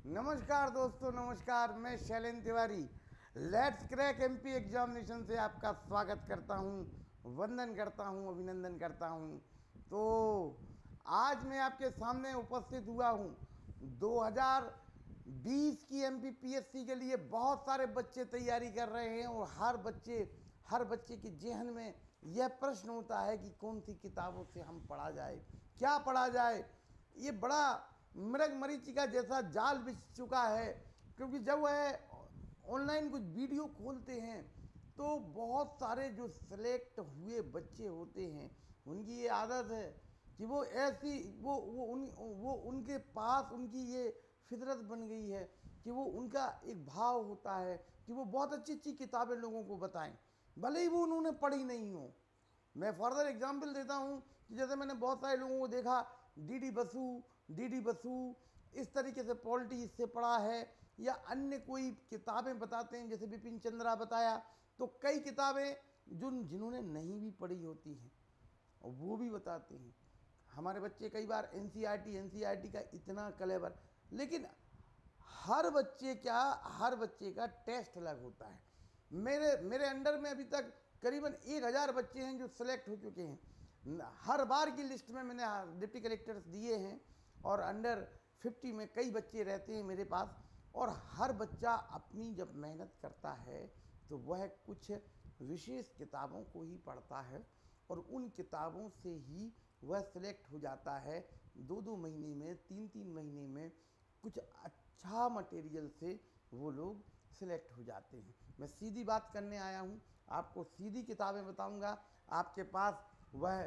नमस्कार दोस्तों, नमस्कार। मैं Shailendra Tiwari let's crack MP examination से आपका स्वागत करता हूं, वंदन करता हूं, अभिनंदन करता हूं। तो आज मैं आपके सामने उपस्थित हुआ हूं 2020 की एमपी पीएससी के लिए। बहुत सारे बच्चे तैयारी कर रहे हैं और हर बच्चे के जेहन में यह प्रश्न होता है कि कौन सी किताबों से हम पढ़ा जाए, क्या पढ़ा जाए। ये बड़ा मृग मरीचिका जैसा जाल बिछ चुका है, क्योंकि जब वह ऑनलाइन कुछ वीडियो खोलते हैं तो बहुत सारे जो सेलेक्ट हुए बच्चे होते हैं उनकी ये आदत है कि वो ऐसी वो उनके पास उनकी ये फितरत बन गई है कि वो उनका एक भाव होता है कि वो बहुत अच्छी अच्छी किताबें लोगों को बताएं, भले ही वो उन्होंने पढ़ी नहीं हो। मैं फर्दर एग्जाम्पल देता हूँ कि जैसे मैंने बहुत सारे लोगों को देखा, डी बसु इस तरीके से पॉलिटी इससे पढ़ा है, या अन्य कोई किताबें बताते हैं, जैसे बिपिन चंद्रा बताया। तो कई किताबें जिन्होंने नहीं भी पढ़ी होती हैं और वो भी बताते हैं। हमारे बच्चे कई बार एनसीईआरटी का इतना कलेवर, लेकिन हर बच्चे का टेस्ट अलग होता है। मेरे अंडर में अभी तक करीबन 1000 बच्चे हैं जो सिलेक्ट हो चुके हैं। हर बार की लिस्ट में मैंने डिप्टी कलेक्टर्स दिए हैं और अंडर 50 में कई बच्चे रहते हैं मेरे पास। और हर बच्चा अपनी जब मेहनत करता है तो वह कुछ विशेष किताबों को ही पढ़ता है और उन किताबों से ही वह सिलेक्ट हो जाता है। 2-2 महीने में, 3-3 महीने में कुछ अच्छा मटेरियल से वो लोग सिलेक्ट हो जाते हैं। मैं सीधी बात करने आया हूँ, आपको सीधी किताबें बताऊँगा। आपके पास वह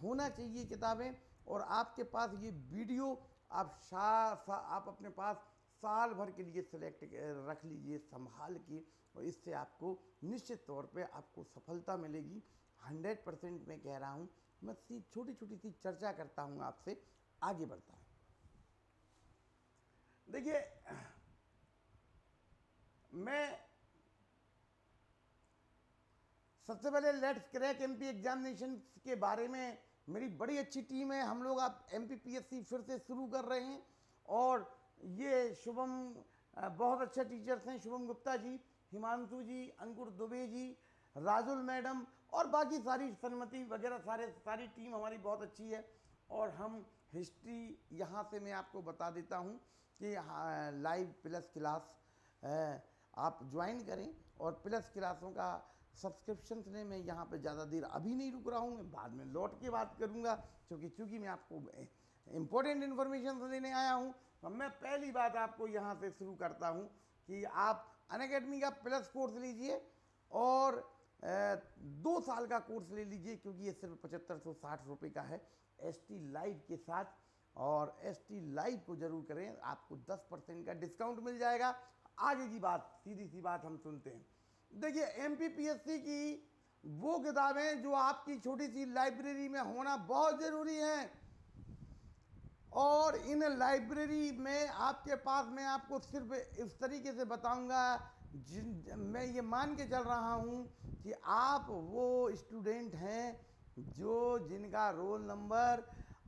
होना चाहिए किताबें, और आपके पास ये वीडियो आप अपने पास साल भर के लिए सिलेक्ट रख लीजिए संभाल के, और इससे आपको निश्चित तौर पे आपको सफलता मिलेगी। 100% मैं कह रहा हूँ। मैं छोटी छोटी सी चर्चा करता हूँ, आपसे आगे बढ़ता हूँ। देखिए, मैं सबसे पहले लेट्स क्रैक एमपी एग्जामिनेशन के बारे में, मेरी बड़ी अच्छी टीम है। हम लोग आप एमपी पीएससी फिर से शुरू कर रहे हैं, और ये शुभम बहुत अच्छा टीचर्स हैं, शुभम गुप्ता जी, हिमांशु जी, अंकुर दुबे जी, राजुल मैडम और बाकी सारी सन्मति वगैरह सारी टीम हमारी बहुत अच्छी है। और हम हिस्ट्री यहाँ से मैं आपको बता देता हूँ कि लाइव प्लस क्लास आप ज्वाइन करें, और प्लस क्लासों का सब्सक्रिप्शन ने मैं यहाँ पे ज़्यादा देर अभी नहीं रुक रहा हूँ, मैं बाद में लौट के बात करूँगा, चूँकि मैं आपको इम्पोर्टेंट इन्फॉर्मेशन देने आया हूँ। तो मैं पहली बात आपको यहाँ से शुरू करता हूँ कि आप अनअकैडमी का प्लस कोर्स लीजिए और 2 साल का कोर्स ले लीजिए, क्योंकि ये सिर्फ 7560 रुपये का है ST लाइव के साथ। और ST लाइव को जरूर करें, आपको 10% का डिस्काउंट मिल जाएगा। आगे की बात, सीधी सी बात हम सुनते हैं। देखिए, एमपीपीएससी की वो किताबें जो आपकी छोटी सी लाइब्रेरी में होना बहुत ज़रूरी है, और इन लाइब्रेरी में आपके पास, मैं आपको सिर्फ इस तरीके से बताऊंगा, मैं ये मान के चल रहा हूँ कि आप वो स्टूडेंट हैं जिनका रोल नंबर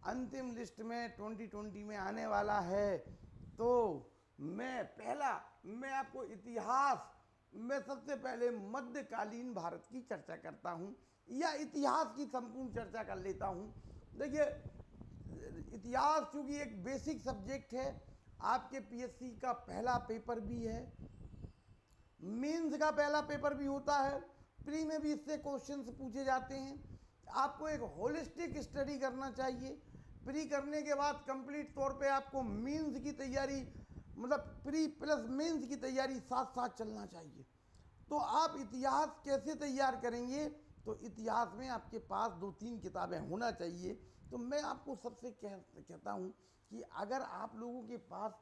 अंतिम लिस्ट में 2020 में आने वाला है। तो मैं आपको इतिहास में सबसे पहले मध्यकालीन भारत की चर्चा करता हूँ, या इतिहास की संपूर्ण चर्चा कर लेता हूँ। देखिए, इतिहास चूँकि एक बेसिक सब्जेक्ट है, आपके पीएससी का पहला पेपर भी है, मेंस का पहला पेपर भी होता है, प्री में भी इससे क्वेश्चंस पूछे जाते हैं। आपको एक होलिस्टिक स्टडी करना चाहिए। प्री करने के बाद कंप्लीट तौर पे आपको मेंस की तैयारी, मतलब प्री प्लस मेंस की तैयारी साथ साथ चलना चाहिए। तो आप इतिहास कैसे तैयार करेंगे? तो इतिहास में आपके पास 2-3 किताबें होना चाहिए। तो मैं आपको सबसे कहता हूँ कि अगर आप लोगों के पास,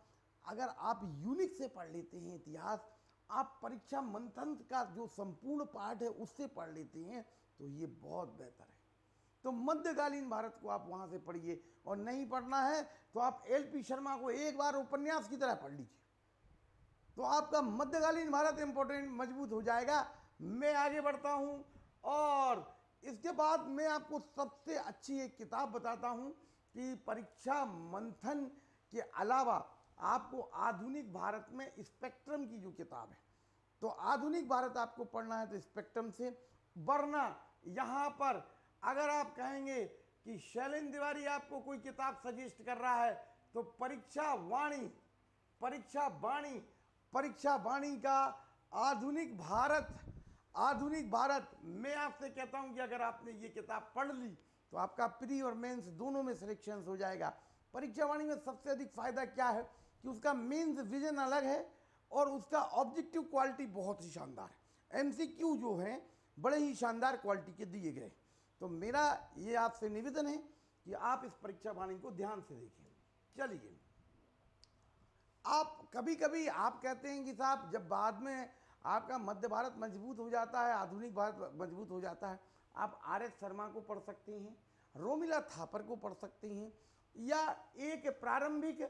अगर आप यूनिक से पढ़ लेते हैं इतिहास, आप परीक्षा मंथन का जो संपूर्ण पाठ है उससे पढ़ लेते हैं, तो ये बहुत बेहतर है। तो मध्यकालीन भारत को आप वहाँ से पढ़िए, और नहीं पढ़ना है तो आप LP शर्मा को एक बार उपन्यास की तरह पढ़ लीजिए, तो आपका मध्यकालीन भारत इंपॉर्टेंट मजबूत हो जाएगा। मैं आगे बढ़ता हूँ, और इसके बाद मैं आपको सबसे अच्छी एक किताब बताता हूँ कि परीक्षा मंथन के अलावा आपको आधुनिक भारत में स्पेक्ट्रम की जो किताब है, तो आधुनिक भारत आपको पढ़ना है तो स्पेक्ट्रम से। वरना यहाँ पर अगर आप कहेंगे कि शैलेंद्र तिवारी आपको कोई किताब सजेस्ट कर रहा है तो परीक्षा वाणी का आधुनिक भारत, मैं आपसे कहता हूं कि अगर आपने ये किताब पढ़ ली तो आपका प्री और मेंस दोनों में सिलेक्शन हो जाएगा। परीक्षा वाणी में सबसे अधिक फायदा क्या है कि उसका मेंस विजन अलग है और उसका ऑब्जेक्टिव क्वालिटी बहुत ही शानदार है। एमसीक्यू जो हैं बड़े ही शानदार क्वालिटी के दिए गए। तो मेरा ये आपसे निवेदन है कि आप इस परीक्षा वाणी को ध्यान से देखें। चलिए, आप कभी कभी आप कहते हैं कि साहब जब बाद में आपका मध्य भारत मजबूत हो जाता है, आधुनिक भारत मजबूत हो जाता है, आप आर.एस. शर्मा को पढ़ सकते हैं, रोमिला थापर को पढ़ सकते हैं, या एक प्रारंभिक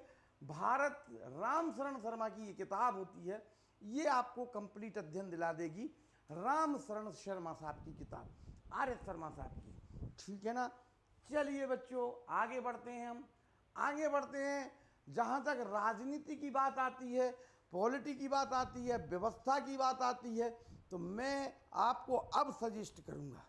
भारत राम शरण शर्मा की ये किताब होती है, ये आपको कंप्लीट अध्ययन दिला देगी। राम शरण शर्मा साहब की किताब, आर.एस. शर्मा साहब की, ठीक है ना। चलिए बच्चों, आगे बढ़ते हैं। हम आगे बढ़ते हैं, जहाँ तक राजनीति की बात आती है, पॉलिटी की बात आती है, व्यवस्था की बात आती है, तो मैं आपको अब सजेस्ट करूँगा,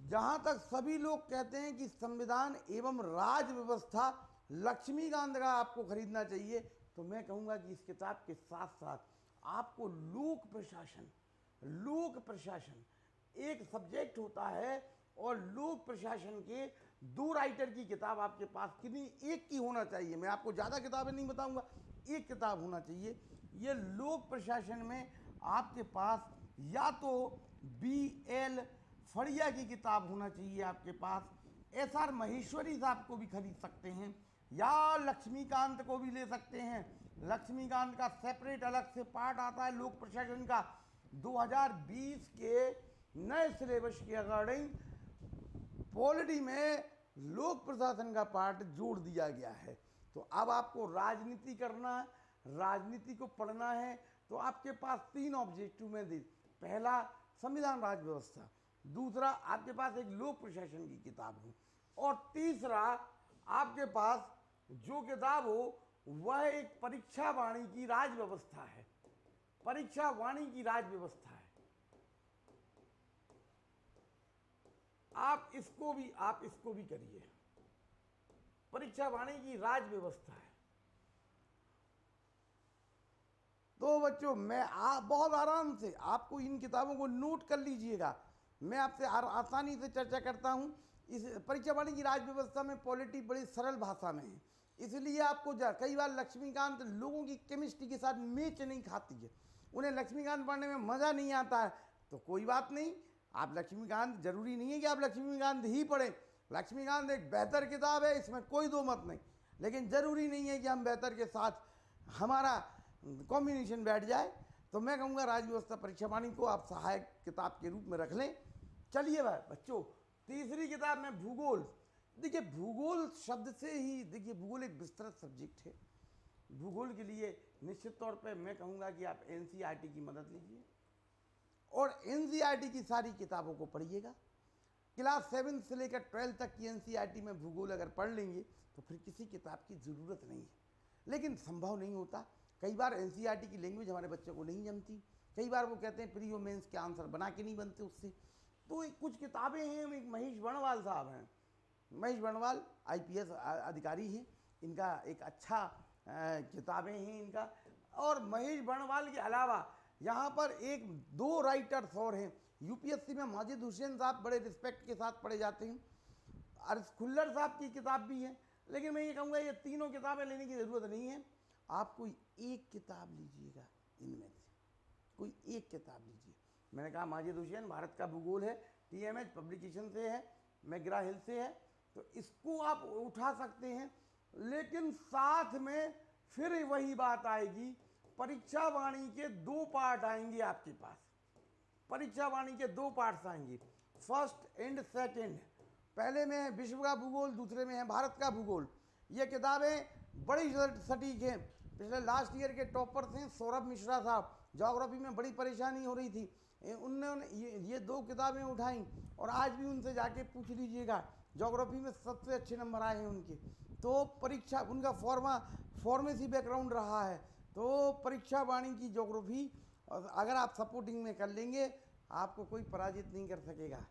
जहाँ तक सभी लोग कहते हैं कि संविधान एवं राज व्यवस्था लक्ष्मीकांत का आपको खरीदना चाहिए, तो मैं कहूँगा कि इस किताब के साथ साथ आपको लोक प्रशासन एक सब्जेक्ट होता है, और लोक प्रशासन के 2 राइटर की किताब आपके पास कितनी, एक की होना चाहिए। मैं आपको ज़्यादा किताबें नहीं बताऊंगा, एक किताब होना चाहिए। ये लोक प्रशासन में आपके पास या तो B.L. फड़िया की किताब होना चाहिए आपके पास, S.R. महेश्वरी साहब को भी खरीद सकते हैं, या लक्ष्मीकांत को भी ले सकते हैं। लक्ष्मीकांत का सेपरेट अलग से पार्ट आता है लोक प्रशासन का। 2020 के नए सिलेबस के अकॉर्डिंग पॉलिटी में लोक प्रशासन का पार्ट जोड़ दिया गया है। तो अब आपको राजनीति करना है, राजनीति को पढ़ना है, तो आपके पास 3 ऑब्जेक्टिव में दे, पहला संविधान राज व्यवस्था, दूसरा आपके पास एक लोक प्रशासन की किताब हो, और तीसरा आपके पास जो किताब हो वह एक परीक्षा वाणी की राज व्यवस्था है। परीक्षा वाणी की राज व्यवस्था है, आप इसको भी करिए। परीक्षा वाणी की राज व्यवस्था है। तो बच्चों, मैं बहुत आराम से आपको इन किताबों को नोट कर लीजिएगा। मैं आपसे आसानी से चर्चा करता हूं। इस परीक्षा वाणी की राज व्यवस्था में पॉलिटी बड़ी सरल भाषा में है, इसलिए आपको कई बार लक्ष्मीकांत लोगों की केमिस्ट्री के साथ मैच नहीं खाती है, उन्हें लक्ष्मीकांत पढ़ने में मज़ा नहीं आता है, तो कोई बात नहीं, आप लक्ष्मीकांत, जरूरी नहीं है कि आप लक्ष्मीकांत ही पढ़ें। लक्ष्मीकांत एक बेहतर किताब है, इसमें कोई दो मत नहीं, लेकिन ज़रूरी नहीं है कि हम बेहतर के साथ हमारा कॉम्बिनेशन बैठ जाए। तो मैं कहूँगा राज व्यवस्था परीक्षा वाणी को आप सहायक किताब के रूप में रख लें। चलिए भाई बच्चों, तीसरी किताब में भूगोल। देखिए, भूगोल शब्द से ही, देखिए भूगोल एक विस्तृत सब्जेक्ट है। भूगोल के लिए निश्चित तौर पे मैं कहूँगा कि आप एनसीईआरटी की मदद लीजिए और एनसीईआरटी की सारी किताबों को पढ़िएगा। क्लास 7 से लेकर 12 तक की एनसीईआरटी में भूगोल अगर पढ़ लेंगे तो फिर किसी किताब की ज़रूरत नहीं है। लेकिन संभव नहीं होता, कई बार एनसीईआरटी की लैंग्वेज हमारे बच्चों को नहीं जमती, कई बार वो कहते हैं प्री और मेंस के आंसर बना के नहीं बनते उससे। तो कुछ किताबें हैं, एक महेश बर्णवाल साहब हैं, महेश बर्णवाल IPS अधिकारी हैं, इनका एक अच्छा किताबें हैं इनका। और महेश बर्णवाल के अलावा यहाँ पर 1-2 राइटर्स और हैं। यूपीएससी में माजिद हुसैन साहब बड़े रिस्पेक्ट के साथ पढ़े जाते हैं, अरस खुल्लर साहब की किताब भी है। लेकिन मैं ये कहूँगा ये तीनों किताबें लेने की ज़रूरत नहीं है, आप कोई एक किताब लीजिएगा, इनमें से कोई एक किताब लीजिए। मैंने कहा माजिद हुसैन भारत का भूगोल है, TMH पब्लिकेशन से है, मैग्रा हिल से है, तो इसको आप उठा सकते हैं। लेकिन साथ में फिर वही बात आएगी, परीक्षा वाणी के 2 पार्ट आएंगे आपके पास। परीक्षा वाणी के 2 पार्ट्स आएंगे, फर्स्ट एंड सेकंड। पहले में है विश्व का भूगोल, दूसरे में है भारत का भूगोल। ये किताबें बड़ी सटीक हैं। पिछले लास्ट ईयर के टॉपर्स हैं सौरभ मिश्रा साहब, ज्योग्राफी में बड़ी परेशानी हो रही थी, उन्होंने ये 2 किताबें उठाई और आज भी उनसे जाके पूछ लीजिएगा, ज्योग्राफी में सबसे अच्छे नंबर आए हैं उनके। तो परीक्षा उनका फार्मेसी बैकग्राउंड रहा है, तो परीक्षा वाणी की ज्योग्राफी अगर आप सपोर्टिंग में कर लेंगे आपको कोई पराजित नहीं कर सकेगा।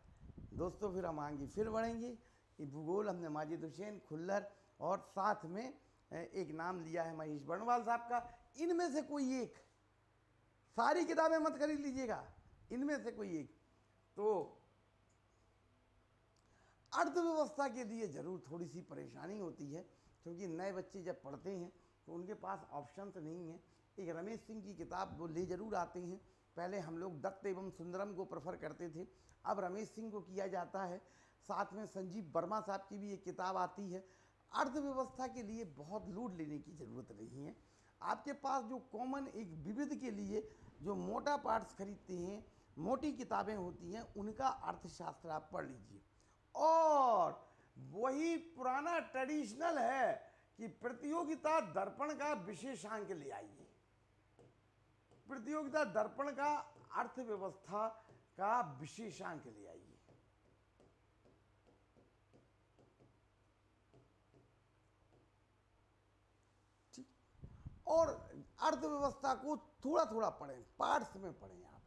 दोस्तों फिर हम आगे फिर बढ़ेंगे कि भूगोल हमने माजिद हुसैन, खुल्लर और साथ में एक नाम लिया है महेश बर्णवाल साहब का। इनमें से कोई एक, सारी किताबें मत खरीद लीजिएगा, इनमें से कोई एक। तो अर्थव्यवस्था के लिए ज़रूर थोड़ी सी परेशानी होती है, क्योंकि नए बच्चे जब पढ़ते हैं तो उनके पास ऑप्शंस नहीं है। एक रमेश सिंह की किताब वो ले ज़रूर आते हैं। पहले हम लोग दत्त एवं सुंदरम को प्रेफर करते थे, अब रमेश सिंह को किया जाता है। साथ में संजीव वर्मा साहब की भी एक किताब आती है। अर्थव्यवस्था के लिए बहुत लोड लेने की ज़रूरत नहीं है। आपके पास जो कॉमन एक विविध के लिए जो मोटा पार्ट्स खरीदते हैं, मोटी किताबें होती हैं, उनका अर्थशास्त्र आप पढ़ लीजिए। और वही पुराना ट्रेडिशनल है कि प्रतियोगिता दर्पण का विशेषांक ले आइए। प्रतियोगिता दर्पण का अर्थव्यवस्था का विशेषांक ले आइए। ठीक, और अर्थव्यवस्था को थोड़ा थोड़ा पढ़ें, पार्ट्स में पढ़ें आप,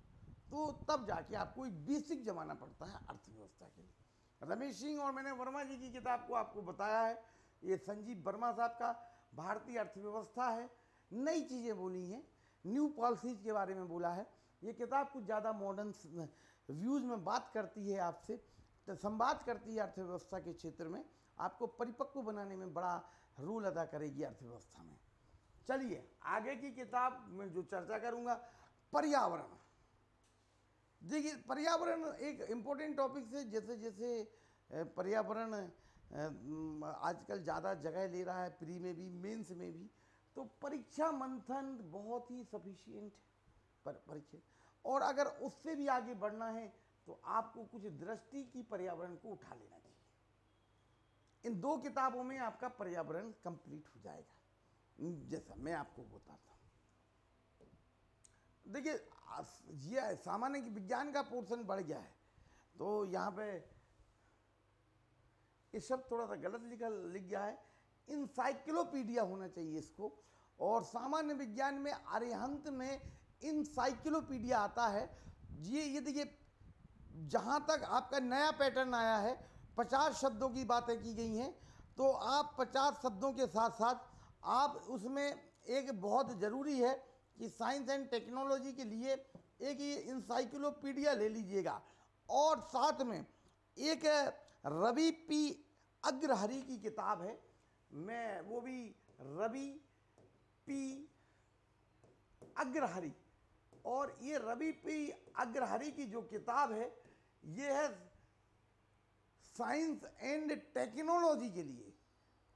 तो तब जाके आपको एक बेसिक जमाना पड़ता है अर्थव्यवस्था के लिए। रमेश सिंह और मैंने वर्मा जी की किताब को आपको बताया है। ये संजीव वर्मा साहब का भारतीय अर्थव्यवस्था है, नई चीज़ें बोली हैं, न्यू पॉलिसीज के बारे में बोला है। ये किताब कुछ ज़्यादा मॉडर्न व्यूज़ में बात करती है, आपसे तो संवाद करती है अर्थव्यवस्था के क्षेत्र में, आपको परिपक्व बनाने में बड़ा रोल अदा करेगी अर्थव्यवस्था में। चलिए आगे की किताब में जो चर्चा करूँगा, पर्यावरण। देखिए पर्यावरण एक इम्पोर्टेंट टॉपिक है। जैसे जैसे पर्यावरण आजकल ज़्यादा जगह ले रहा है, प्री में भी मेंस में भी, तो परीक्षा मंथन बहुत ही सफिशिएंट है परीक्षा। और अगर उससे भी आगे बढ़ना है तो आपको कुछ दृष्टि की पर्यावरण को उठा लेना चाहिए। इन दो किताबों में आपका पर्यावरण कंप्लीट हो जाएगा, जैसा मैं आपको बताता हूँ। देखिए ये सामान्य विज्ञान का पोर्शन बढ़ गया है, तो यहाँ पे ये सब थोड़ा सा गलत लिख गया है, इंसाइक्लोपीडिया होना चाहिए इसको। और सामान्य विज्ञान में अरिहंत में इंसाइक्लोपीडिया आता है। ये देखिए जहाँ तक आपका नया पैटर्न आया है, 50 शब्दों की बातें की गई हैं, तो आप 50 शब्दों के साथ साथ आप उसमें एक बहुत ज़रूरी है कि साइंस एंड टेक्नोलॉजी के लिए एक ये इंसाइक्लोपीडिया ले लीजिएगा। और साथ में एक रवि पी अग्रहरि की किताब है, मैं वो भी रवि पी अग्रहरि, और ये रवि पी अग्रहरि की जो किताब है ये है साइंस एंड टेक्नोलॉजी के लिए,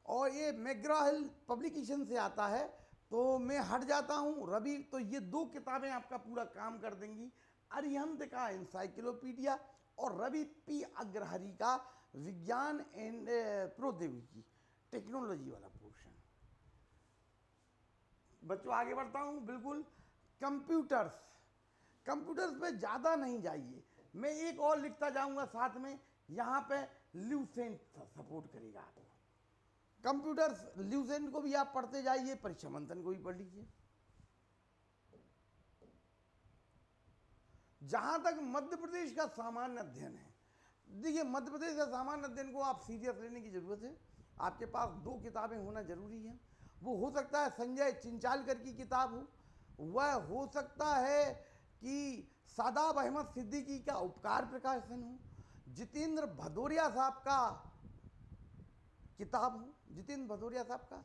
और ये मैग्रा-हिल पब्लिकेशन से आता है। तो मैं हट जाता हूँ रवि, तो ये दो किताबें आपका पूरा काम कर देंगी। अरिहंत का इंसाइक्लोपीडिया और रवि पी अग्रहरि का विज्ञान एंड प्रौद्योगिकी टेक्नोलॉजी वाला पोर्शन। बच्चों आगे बढ़ता हूँ। बिल्कुल कंप्यूटर्स पे ज़्यादा नहीं जाइए, मैं एक और लिखता जाऊँगा साथ में, यहाँ पे ल्यूसेंट सपोर्ट करेगा आपको। कंप्यूटर्स ल्यूसेंट को भी आप पढ़ते जाइए, परीक्षा मंथन को भी पढ़ लीजिए। जहाँ तक मध्य प्रदेश का सामान्य अध्ययन है, देखिए मध्य प्रदेश का सामान्य अध्ययन को आप सीरियस लेने की ज़रूरत है। आपके पास दो किताबें होना जरूरी है। वो हो सकता है संजय चिंचालकर की किताब हो, वह हो सकता है कि सादाब अहमद सिद्दीकी का उपकार प्रकाशन हो, जितेंद्र भदौरिया साहब का किताब हो, जितेंद्र भदौरिया साहब का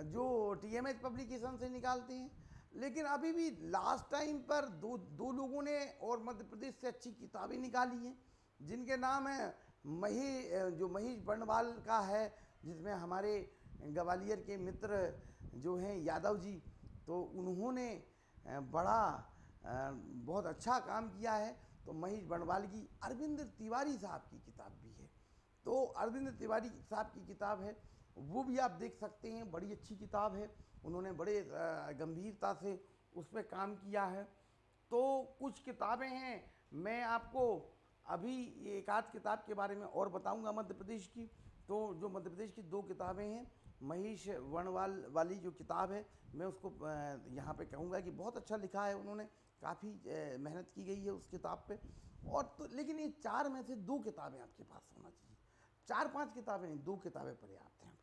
जो टीएमएच पब्लिकेशन से निकालते हैं। लेकिन अभी भी लास्ट टाइम पर दो लोगों ने और मध्य प्रदेश से अच्छी किताबें निकाली हैं, जिनके नाम है महेश बर्णवाल का है, जिसमें हमारे ग्वालियर के मित्र जो हैं यादव जी, तो उन्होंने बहुत अच्छा काम किया है। तो महेश बर्णवाल की अरविंद तिवारी साहब की किताब भी है, तो अरविंद तिवारी साहब की किताब है, वो भी आप देख सकते हैं, बड़ी अच्छी किताब है। उन्होंने बड़े गंभीरता से उस पर काम किया है। तो कुछ किताबें हैं, मैं आपको अभी एक आध किताब के बारे में और बताऊंगा मध्य प्रदेश की। तो जो मध्य प्रदेश की दो किताबें हैं महेश वर्णवाल वाली जो किताब है, मैं उसको यहाँ पे कहूँगा कि बहुत अच्छा लिखा है उन्होंने, काफ़ी मेहनत की गई है उस किताब पे। और तो लेकिन ये 4 में से 2 किताबें आपके पास होना चाहिए, 4-5 किताबें नहीं, 2 किताबें पर्याप्त हैं।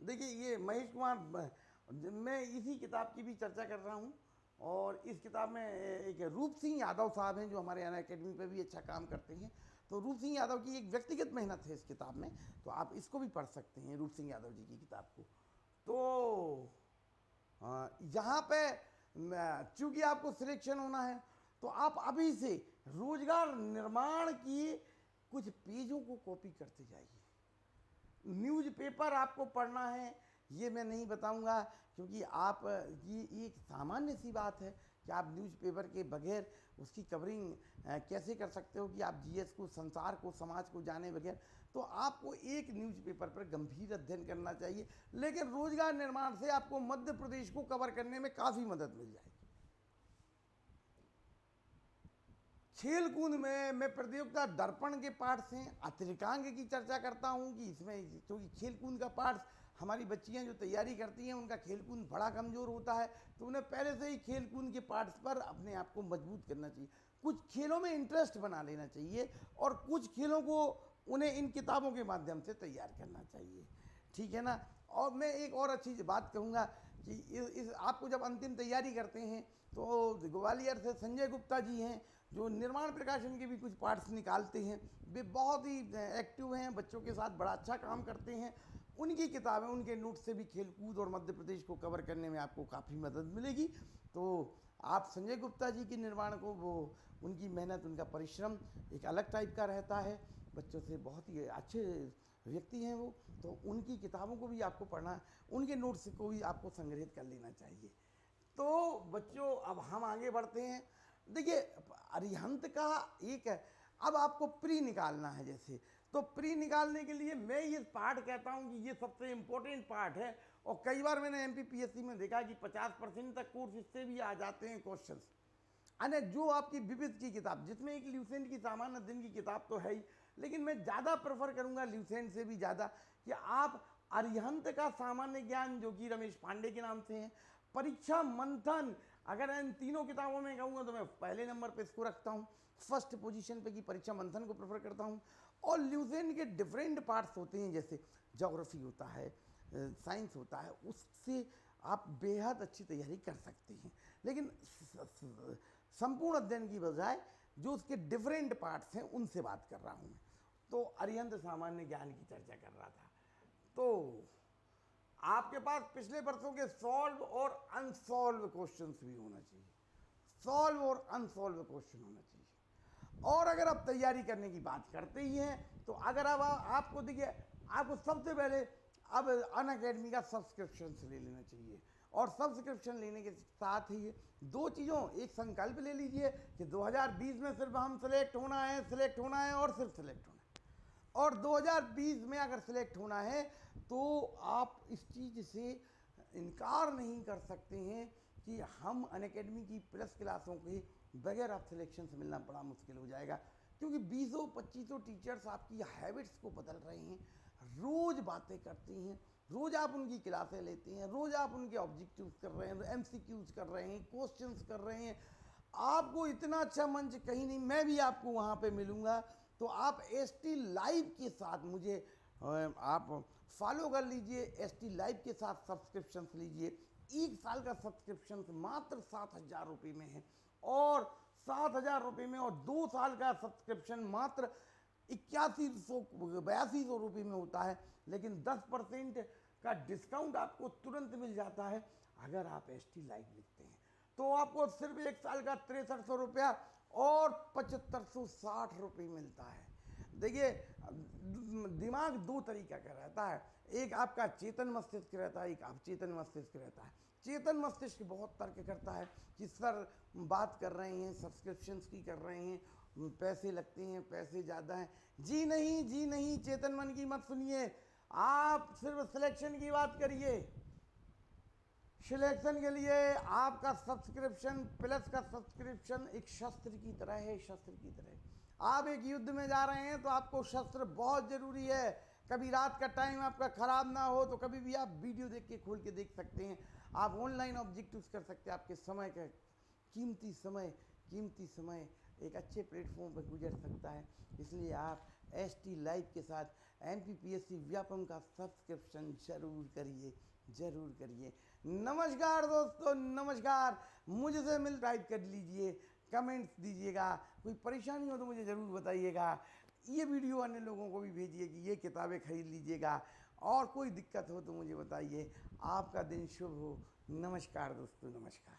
देखिए ये महेश कुमार, मैं इसी किताब की भी चर्चा कर रहा हूँ। और इस किताब में एक रूप सिंह यादव साहब हैं जो हमारे अन अकेडमी पे भी अच्छा काम करते हैं। तो रूप सिंह यादव की एक व्यक्तिगत मेहनत है इस किताब में, तो आप इसको भी पढ़ सकते हैं, रूप सिंह यादव जी की किताब को। तो यहाँ पे चूंकि आपको सिलेक्शन होना है, तो आप अभी से रोजगार निर्माण की कुछ पेजों को कॉपी करते जाइए। न्यूज़पेपर आपको पढ़ना है, ये मैं नहीं बताऊंगा, क्योंकि आप ये एक सामान्य सी बात है कि आप न्यूज़पेपर के बगैर उसकी कवरिंग कैसे कर सकते हो कि आप जीएस को, संसार को, समाज को जाने बगैर। तो आपको एक न्यूज़पेपर पर गंभीर अध्ययन करना चाहिए, लेकिन रोजगार निर्माण से आपको मध्य प्रदेश को कवर करने में काफ़ी मदद मिल जाएगी। खेल कूद में मैं प्रतियोगिता दर्पण के पाठ से अतिरिकांग की चर्चा करता हूँ कि इसमें क्योंकि खेल कूद का पाठ हमारी बच्चियाँ जो तैयारी करती हैं उनका खेल कूद बड़ा कमज़ोर होता है, तो उन्हें पहले से ही खेल कूद के पार्ट्स पर अपने आप को मजबूत करना चाहिए, कुछ खेलों में इंटरेस्ट बना लेना चाहिए और कुछ खेलों को उन्हें इन किताबों के माध्यम से तैयार करना चाहिए, ठीक है ना। और मैं एक और अच्छी बात कहूँगा कि इस आपको जब अंतिम तैयारी करते हैं तो ग्वालियर से संजय गुप्ता जी हैं जो निर्माण प्रकाशन के भी कुछ पार्ट्स निकालते हैं, वे बहुत ही एक्टिव हैं, बच्चों के साथ बड़ा अच्छा काम करते हैं। उनकी किताबें, उनके नोट से भी खेलकूद और मध्य प्रदेश को कवर करने में आपको काफ़ी मदद मिलेगी। तो आप संजय गुप्ता जी के निर्माण को, वो उनकी मेहनत, उनका परिश्रम एक अलग टाइप का रहता है, बच्चों से बहुत ही अच्छे व्यक्ति हैं वो, तो उनकी किताबों को भी आपको पढ़ना, उनके नोट्स को भी आपको संग्रहित कर लेना चाहिए। तो बच्चों अब हम आगे बढ़ते हैं। देखिए अरिहंत का एक है, अब आपको प्री निकालना है जैसे, तो प्री निकालने के लिए मैं ये पार्ट कहता हूँ कि ये सबसे इम्पोर्टेंट पार्ट है। और कई बार मैंने एमपीपीएससी में देखा कि 50% तक कोर्स इससे भी आ जाते हैं क्वेश्चंस। अने जो आपकी विविध की किताब, जिसमें एक ल्यूसेंट की सामान्य अध्ययन की किताब तो है ही, लेकिन मैं ज़्यादा प्रेफर करूँगा ल्यूसेंट से भी ज़्यादा कि आप अरिहंत का सामान्य ज्ञान, जो कि रमेश पांडे के नाम से है, परीक्षा मंथन, अगर इन तीनों किताबों में कहूँगा तो मैं पहले नंबर पे इसको रखता हूँ, फर्स्ट पोजीशन पे, कि परीक्षा मंथन को प्रेफर करता हूँ। और ल्यूसेंट के डिफरेंट पार्ट्स होते हैं, जैसे ज्योग्राफी होता है, साइंस होता है, उससे आप बेहद अच्छी तैयारी कर सकते हैं। लेकिन संपूर्ण अध्ययन की बजाय जो उसके डिफरेंट पार्ट्स हैं उनसे बात कर रहा हूँ मैं। तो अरिहंत सामान्य ज्ञान की चर्चा कर रहा था। तो आपके पास पिछले वर्षों के सॉल्व और अनसॉल्व क्वेश्चंस भी होना चाहिए, सॉल्व और अनसॉल्व क्वेश्चन होना चाहिए। और अगर आप तैयारी करने की बात करते ही हैं तो अगर अब आपको देखिए, आपको सबसे पहले अब अन अकेडमी का सब्सक्रिप्शन ले लेना चाहिए। और सब्सक्रिप्शन लेने के साथ ही 2 चीज़ों, एक संकल्प ले लीजिए कि 2020 में सिर्फ हम सिलेक्ट होना है और सिर्फ सिलेक्ट होना है। और 2020 में अगर सिलेक्ट होना है तो आप इस चीज़ से इनकार नहीं कर सकते हैं कि हम अन अकेडमी की प्लस क्लासों के बगैर आप सिलेक्शन से मिलना बड़ा मुश्किल हो जाएगा, क्योंकि 20-25 टीचर्स आपकी हैबिट्स को बदल रहे हैं, रोज़ बातें करते हैं, रोज़ आप उनकी क्लासें लेते हैं, रोज़ आप उनके ऑब्जेक्टिव्स कर रहे हैं, एमसीक्यूज कर रहे हैं, क्वेश्चंस कर रहे हैं। आपको इतना अच्छा मंच कहीं नहीं, मैं भी आपको वहाँ पे मिलूँगा। तो आप एसटी लाइव के साथ मुझे आप फॉलो कर लीजिए, एसटी लाइव के साथ सब्सक्रिप्शन लीजिए। 1 साल का सब्सक्रिप्शन मात्र 7,000 रुपये में है, और 7,000 रुपये में, और 2 साल का सब्सक्रिप्शन मात्र 81-82 रुपये में होता है। लेकिन 10% का डिस्काउंट आपको तुरंत मिल जाता है अगर आप एसटी लाइव लिखते हैं। तो आपको सिर्फ 1 साल का 6300 रुपया और 7560 रुपये मिलता है। देखिए दिमाग 2 तरीका का रहता है, एक आपका चेतन मस्तिष्क रहता है, एक अवचेतन मस्तिष्क रहता है। चेतन मस्तिष्क बहुत तर्क करता है कि सर बात कर रहे हैं, सब्सक्रिप्शंस की कर रहे हैं, पैसे लगते हैं, पैसे ज़्यादा हैं। जी नहीं, जी नहीं, चेतन मन की मत सुनिए, आप सिर्फ सिलेक्शन की बात करिए। सिलेक्शन के लिए आपका सब्सक्रिप्शन, प्लस का सब्सक्रिप्शन एक शस्त्र की तरह है, शस्त्र की तरह। आप एक युद्ध में जा रहे हैं तो आपको शस्त्र बहुत ज़रूरी है। कभी रात का टाइम आपका ख़राब ना हो तो कभी भी आप वीडियो देख के खोल के देख सकते हैं। आप ऑनलाइन ऑब्जेक्टिव्स कर सकते हैं। आपके समय का कीमती समय एक अच्छे प्लेटफॉर्म पर गुजर सकता है। इसलिए आप ST लाइव के साथ MPPSC व्यापम का सब्सक्रिप्शन ज़रूर करिए। नमस्कार दोस्तों, नमस्कार। मुझसे मिल टाइप कर लीजिए, कमेंट्स दीजिएगा, कोई परेशानी हो तो मुझे ज़रूर बताइएगा। ये वीडियो अन्य लोगों को भी भेजिए कि ये किताबें खरीद लीजिएगा, और कोई दिक्कत हो तो मुझे बताइए। आपका दिन शुभ हो। नमस्कार दोस्तों, नमस्कार।